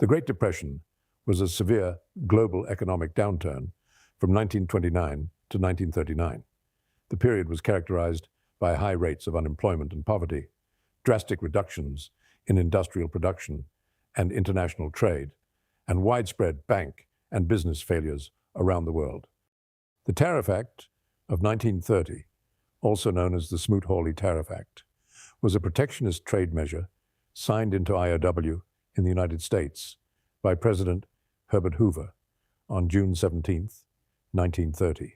The Great Depression was a severe global economic downturn from 1929 to 1939. The period was characterized by high rates of unemployment and poverty, drastic reductions in industrial production and international trade, and widespread bank and business failures around the world. The Tariff Act of 1930, also known as the Smoot-Hawley Tariff Act, was a protectionist trade measure signed into IOW in the United States by President Herbert Hoover on June 17, 1930.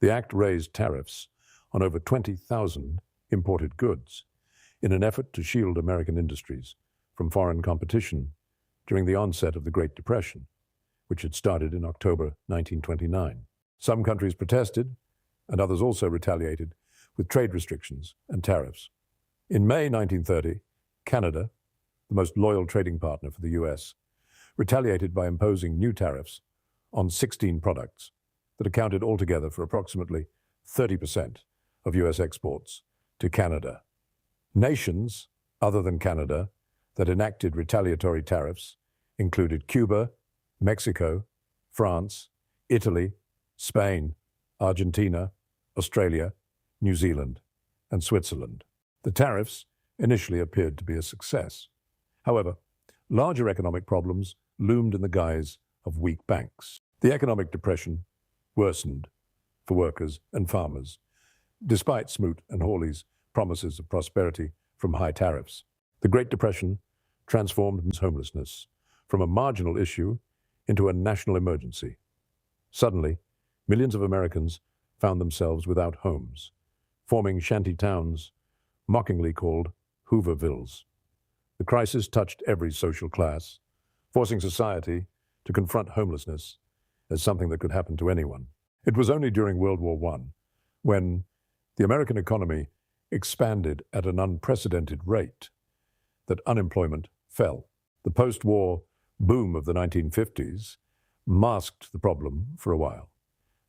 The act raised tariffs on over 20,000 imported goods in an effort to shield American industries from foreign competition during the onset of the Great Depression, which had started in October 1929. Some countries protested, and others also retaliated with trade restrictions and tariffs. In May 1930, Canada, the most loyal trading partner for the US, retaliated by imposing new tariffs on 16 products that accounted altogether for approximately 30% of US exports to Canada. Nations other than Canada that enacted retaliatory tariffs included Cuba, Mexico, France, Italy, Spain, Argentina, Australia, New Zealand, and Switzerland. The tariffs initially appeared to be a success. However, larger economic problems loomed in the guise of weak banks. The economic depression worsened for workers and farmers, despite Smoot and Hawley's promises of prosperity from high tariffs. The Great Depression transformed homelessness from a marginal issue into a national emergency. Suddenly, millions of Americans found themselves without homes, forming shanty towns mockingly called Hoovervilles. The crisis touched every social class, forcing society to confront homelessness as something that could happen to anyone. It was only during World War I, when the American economy expanded at an unprecedented rate, that unemployment fell. The post-war boom of the 1950s masked the problem for a while.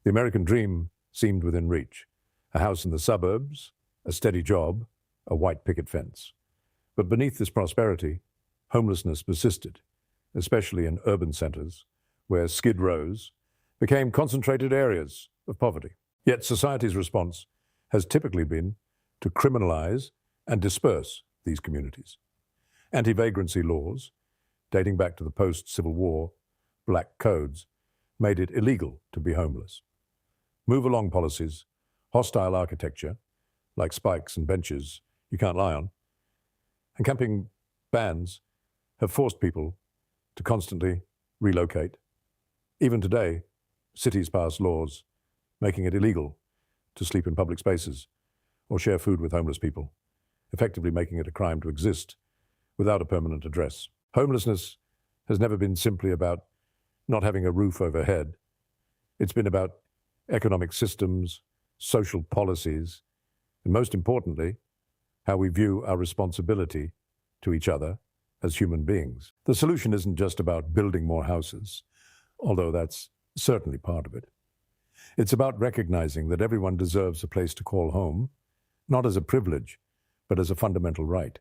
The American dream seemed within reach: a house in the suburbs, a steady job, a white picket fence. But beneath this prosperity, homelessness persisted, especially in urban centers, where skid rows became concentrated areas of poverty. Yet society's response has typically been to criminalize and disperse these communities. Anti-vagrancy laws, dating back to the post-Civil War black codes, made it illegal to be homeless. Move-along policies, hostile architecture, like spikes and benches you can't lie on, and camping bans have forced people to constantly relocate. Even today, cities pass laws making it illegal to sleep in public spaces or share food with homeless people, effectively making it a crime to exist without a permanent address. Homelessness has never been simply about not having a roof overhead. It's been about economic systems, social policies, and most importantly, how we view our responsibility to each other as human beings. The solution isn't just about building more houses, although that's certainly part of it. It's about recognizing that everyone deserves a place to call home, not as a privilege, but as a fundamental right.